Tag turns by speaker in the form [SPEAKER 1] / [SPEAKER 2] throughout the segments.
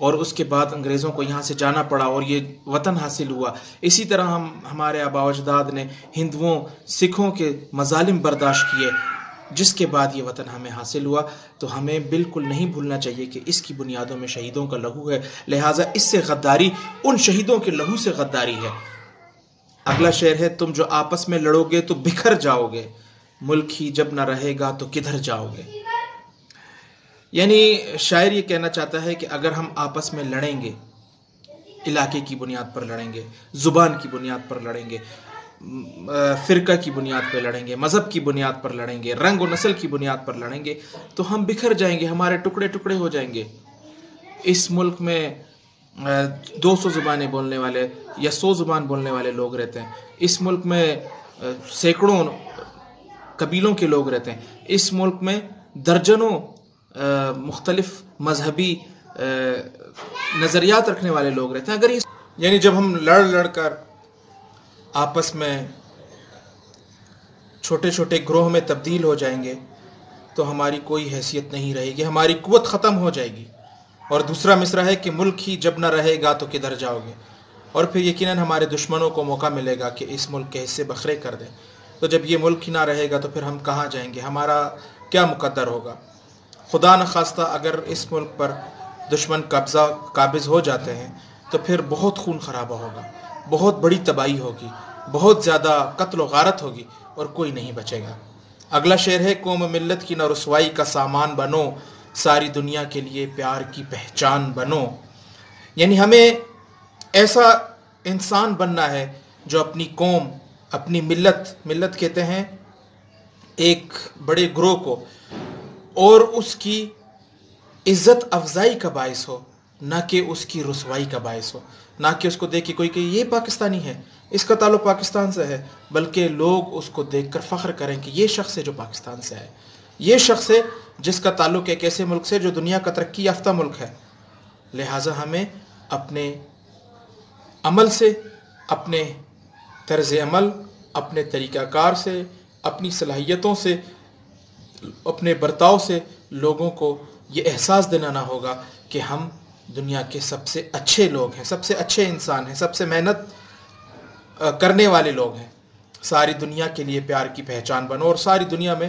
[SPEAKER 1] اور اس کے بعد انگریزوں کو یہاں سے جانا پڑا اور یہ وطن حاصل ہوا. اسی طرح ہمارے آباء و اجداد نے ہندوؤں سکھوں کے مظالم برداشت کیے، جس کے بعد یہ وطن ہمیں حاصل ہوا. تو ہمیں بالکل نہیں بھولنا چاہیے کہ اس کی بنیادوں میں شہیدوں کا لہو ہے، لہٰذا اس سے غداری ان شہیدوں کے لہو سے غداری ہے. اگلا شعر ہے، تم جو آپس میں لڑو گے تو بکھر جاؤ گے، ملک ہی جب نہ رہے گا تو کدھر جاؤ گے. یعنی شاعر یہ کہنا چاہتا ہے کہ اگر ہم آپس میں لڑیں گے، علاقے کی بنیاد پر لڑیں گے، زبان کی بنیاد پر لڑیں گے، فرقہ کی بنیاد پر لڑیں گے، مذہب کی بنیاد پر لڑیں گے، رنگ و نسل کی بنیاد پر لڑیں گے، تو ہم بکھر جائیں گے، ہمارے ٹکڑے ٹکڑے ہو جائیں گے. اس ملک میں 200 زبانیں بولنے والے یا 100 زبان بولنے والے لوگ رہتے ہیں. اس ملک میں سینکڑوں قبیلوں کے لوگ رہتے ہیں. اس ملک میں درجنوں مختلف مذہبی نظریات رکھنے والے لوگ رہتے ہیں. اگر یعنی جب ہم لڑ کر آپس میں چھوٹے چھوٹے گروہ میں تبدیل ہو جائیں گے تو ہماری کوئی حیثیت نہیں رہے گی، ہماری قوت ختم ہو جائے گی. اور دوسرا مصرع ہے کہ ملک ہی جب نہ رہے گا تو کدھر جاؤ گے. اور پھر یقیناً ہمارے دشمنوں کو موقع ملے گا کہ اس ملک کے حصے بکھرے کر دیں. تو جب یہ ملک ہی نہ رہے گا تو پھر ہم کہاں جائیں گے، ہمارا کیا مقدر ہوگا. خدا نخواستہ اگر اس ملک پر دشمن قابض ہو جاتے ہیں تو پھر بہت خون خرابہ ہوگا، بہت بڑی تباہی ہوگی، بہت زیادہ قتل و غارت ہوگی اور کوئی نہیں بچے گا. اگلا شعر ہے، قوم ملت کی نہ رسوائی کا سامان بنو، ساری دنیا کے لیے پیار کی پہچان بنو. یعنی ہمیں ایسا انسان بننا ہے جو اپنی قوم، اپنی ملت کہتے ہیں ایک بڑے گروہ کو، اور اس کی عزت افزائی کا باعث ہو، نہ کہ اس کی رسوائی کا باعث ہو. نہ کہ اس کو دیکھ کے کوئی کہ یہ پاکستانی ہے، اس کا تعلق پاکستان سے ہے، بلکہ لوگ اس کو دیکھ کر فخر کریں کہ یہ شخص ہے جو پاکستان سے ہے، یہ شخص ہے جس کا تعلق ایک ایسے ملک سے جو دنیا کا ترقی یافتہ ملک ہے. لہٰذا ہمیں اپنے عمل سے، اپنے طرز عمل، اپنے طریقہ کار سے، اپنی صلاحیتوں سے، اپنے برتاؤ سے لوگوں کو یہ احساس دلانا ہوگا کہ ہم دنیا کے سب سے اچھے لوگ ہیں، سب سے اچھے انسان ہیں، سب سے محنت کرنے والے لوگ ہیں. ساری دنیا کے لیے پیار کی پہچان بنو، اور ساری دنیا میں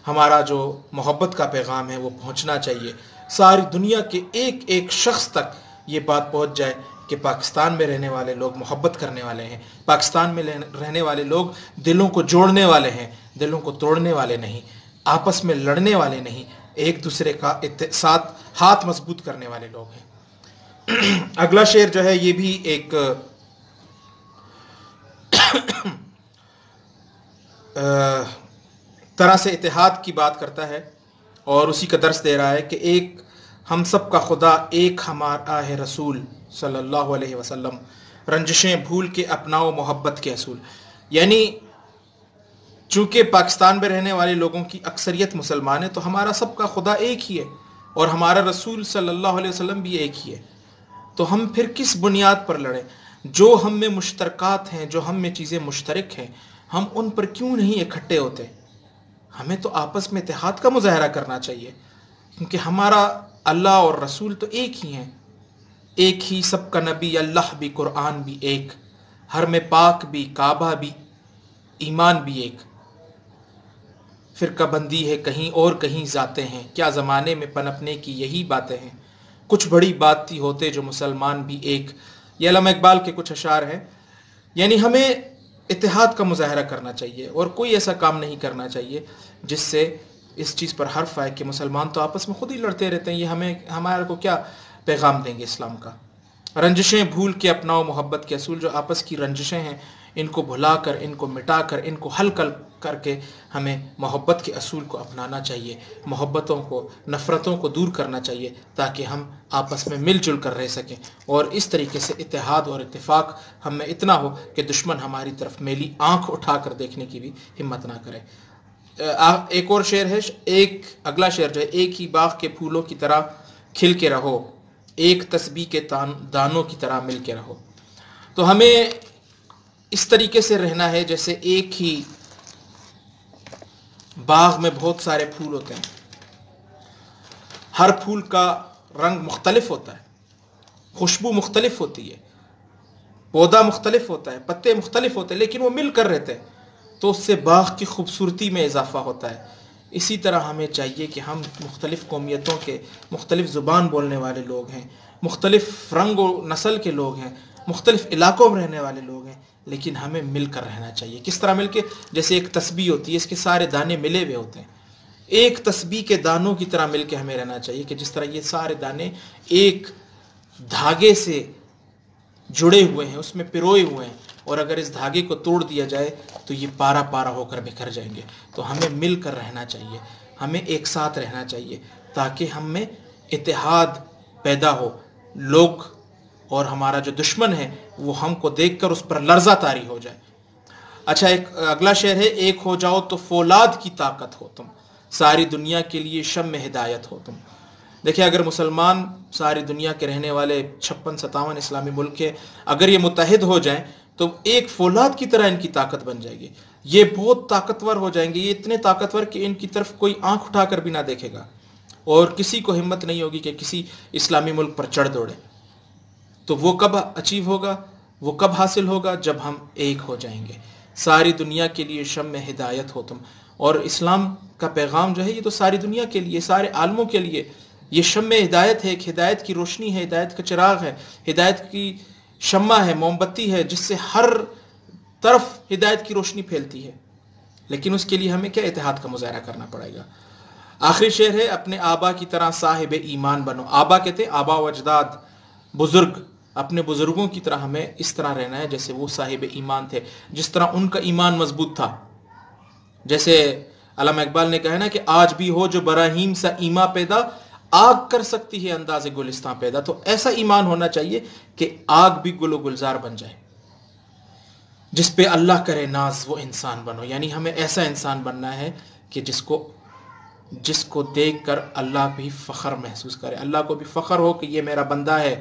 [SPEAKER 1] ہمارا جو محبت کا پیغام ہے وہ پہنچنا چاہیے. ساری دنیا کے ایک ایک شخص تک یہ بات پہنچ جائے کہ پاکستان میں رہنے والے لوگ محبت کرنے والے ہیں، پاکستان میں رہنے والے لوگ دلوں کو جوڑنے والے ہیں، دلوں کو توڑنے والے نہیں، آپس میں لڑنے والے نہیں، ایک دوسرے کا ساتھ ہاتھ مضبوط کرنے والے لوگ ہیں. اگلا شعر جو ہے یہ بھی ایک طرح سے اتحاد کی بات کرتا ہے اور اسی کا درس دے رہا ہے کہ ایک ہم سب کا خدا، ایک ہمارا ہے رسول صلی اللہ علیہ وسلم، رنجشیں بھول کے اپناؤ محبت کے اصول. یعنی چونکہ پاکستان میں رہنے والے لوگوں کی اکثریت مسلمان ہے تو ہمارا سب کا خدا ایک ہی ہے اور ہمارا رسول صلی اللہ علیہ وسلم بھی ایک ہی ہے. تو ہم پھر کس بنیاد پر لڑیں؟ جو ہم میں مشترکات ہیں، جو ہم میں چیزیں مشترک ہیں، ہم ان پر کیوں نہیں اکٹھے ہوتے؟ ہمیں تو آپس میں اتحاد کا مظاہرہ کرنا چاہیے، کیونکہ ہمارا اللہ اور رسول تو ایک ہی ہیں، ایک ہی سب کا نبی، اللہ بھی، قرآن بھی ایک، حرم پاک بھی، کعبہ بھی، ایمان بھی ایک. فرقہ بندی ہے کہیں اور کہیں ذاتیں ہیں، کیا زمانے میں پنپنے کی یہی باتیں ہیں، کچھ بڑی بات ہی ہوتے جو مسلمان بھی ایک. یہ علامہ اقبال کے کچھ اشعار ہیں. یعنی ہمیں اتحاد کا مظاہرہ کرنا چاہیے اور کوئی ایسا کام نہیں کرنا چاہیے جس سے اس چیز پر حرف آئے کہ مسلمان تو آپس میں خود ہی لڑتے رہتے ہیں. یہ ہمارے کو کیا پیغام دیں گے اسلام کا؟ رنجشیں بھول کے اپناؤ محبت کے اصول. جو آپس کی رنجشیں ہیں ان کو بھلا کر، ان کو مٹا کر، ان کو حل کر کے ہمیں محبت کے اصول کو اپنانا چاہیے، محبتوں کو، نفرتوں کو دور کرنا چاہیے تاکہ ہم آپس میں مل جل کر رہ سکیں. اور اس طریقے سے اتحاد اور اتفاق ہم میں اتنا ہو کہ دشمن ہماری طرف میلی آنکھ اٹھا کر دیکھنے کی بھی ہمت نہ کرے. ایک اور شعر ہے، اگلا شعر جو ہے، ایک ہی باغ کے پھولوں کی طرح کھل کے رہو، ایک تسبیح کے دانوں کی طرح مل کے رہو. تو ہمیں اس طریقے سے رہنا ہے جیسے ایک ہی باغ میں بہت سارے پھول ہوتے ہیں، ہر پھول کا رنگ مختلف ہوتا ہے، خوشبو مختلف ہوتی ہے، پودا مختلف ہوتا ہے، پتے مختلف ہوتے ہیں، لیکن وہ مل کر رہتے ہیں، تو اس سے باغ کی خوبصورتی میں اضافہ ہوتا ہے۔ اسی طرح ہمیں چاہیے کہ ہم مختلف قومیتوں کے، مختلف زبان بولنے والے لوگ ہیں، مختلف رنگ و نسل کے لوگ ہیں، مختلف علاقوں میں رہنے والے لوگ ہیں، لیکن ہمیں مل کر رہنا چاہیے۔ کس طرح مل کے؟ جیسے ایک تسبیح ہوتی ہے، اس کے سارے دانے ملے ہوئے ہوتے ہیں، ایک تسبیح کے دانوں کی طرح مل کے ہمیں رہنا چاہیے، کہ جس طرح یہ سارے دانے ایک دھاگے سے جڑے ہوئے ہیں، اس میں پروئے ہوئے ہیں، اور اگر اس دھاگے کو توڑ دیا جائے تو یہ پارا پارا ہو کر بکھر جائیں گے۔ تو ہمیں مل کر رہنا چاہیے، ہمیں ایک ساتھ رہنا چاہیے، تاکہ ہم میں اتحاد پیدا ہو، لوگ اور ہمارا جو دشمن ہے وہ ہم کو دیکھ کر اس پر لرزہ طاری ہو جائے۔ اچھا، ایک اگلا شعر ہے، ایک ہو جاؤ تو فولاد کی طاقت ہو تم، ساری دنیا کے لیے شمع ہدایت ہو تم۔ دیکھیں، اگر مسلمان ساری دنیا کے رہنے والے 56-57 اسلامی ملک کے اگر یہ متحد ہو جائیں تو ایک فولاد کی طرح ان کی طاقت بن جائے گی، یہ بہت طاقتور ہو جائیں گے، یہ اتنے طاقتور کہ ان کی طرف کوئی آنکھ اٹھا کر بھی نہ دیکھے گا، اور کسی کو ہمت نہیں ہوگی کہ کسی اسلامی ملک پر چڑھ دوڑے۔ تو وہ کب اچیو ہوگا، وہ کب حاصل ہوگا؟ جب ہم ایک ہو جائیں گے۔ ساری دنیا کے لیے شمع ہدایت ہو تم، اور اسلام کا پیغام جو ہے یہ تو ساری دنیا کے لیے، سارے عالموں کے لیے یہ شمع ہدایت ہے، ایک ہدایت کی روشنی ہے، ہدایت کا چراغ ہے، ہدایت کی شمع ہے، موم بتی ہے، جس سے ہر طرف ہدایت کی روشنی پھیلتی ہے۔ لیکن اس کے لیے ہمیں کیا اتحاد کا مظاہرہ کرنا پڑے گا۔ آخری شعر ہے، اپنے آبا کی طرح صاحب ایمان بنو۔ آبا کہتے ہیں آبا و اجداد، بزرگ، اپنے بزرگوں کی طرح ہمیں اس طرح رہنا ہے جیسے وہ صاحب ایمان تھے، جس طرح ان کا ایمان مضبوط تھا۔ جیسے علامہ اقبال نے کہا نا کہ آج بھی ہو جو براہیم سا ایما پیدا، آگ کر سکتی ہے انداز گلستان پیدا۔ تو ایسا ایمان ہونا چاہیے کہ آگ بھی گل و گلزار بن جائے، جس پہ اللہ کرے ناز وہ انسان بنو۔ یعنی ہمیں ایسا انسان بننا ہے کہ جس کو دیکھ کر اللہ بھی فخر محسوس کرے، اللہ کو بھی فخر ہو کہ یہ میرا بندہ ہے۔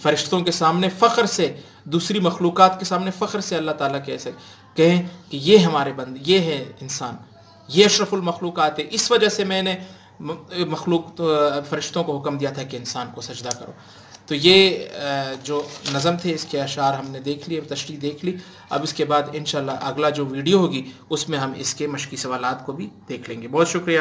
[SPEAKER 1] فرشتوں کے سامنے فخر سے، دوسری مخلوقات کے سامنے فخر سے اللہ تعالیٰ کیسے کہیں کہ یہ ہمارے بندے، یہ ہے انسان، یہ اشرف المخلوقات ہے۔ اس وجہ سے میں نے فرشتوں کو حکم دیا تھا کہ انسان کو سجدہ کرو۔ تو یہ جو نظم تھے، اس کے اشعار ہم نے دیکھ لی، تشریح دیکھ لی۔ اب اس کے بعد انشاءاللہ اگلا جو ویڈیو ہوگی اس میں ہم اس کے مشقی سوالات کو بھی دیکھ لیں گے۔ بہت شکریہ۔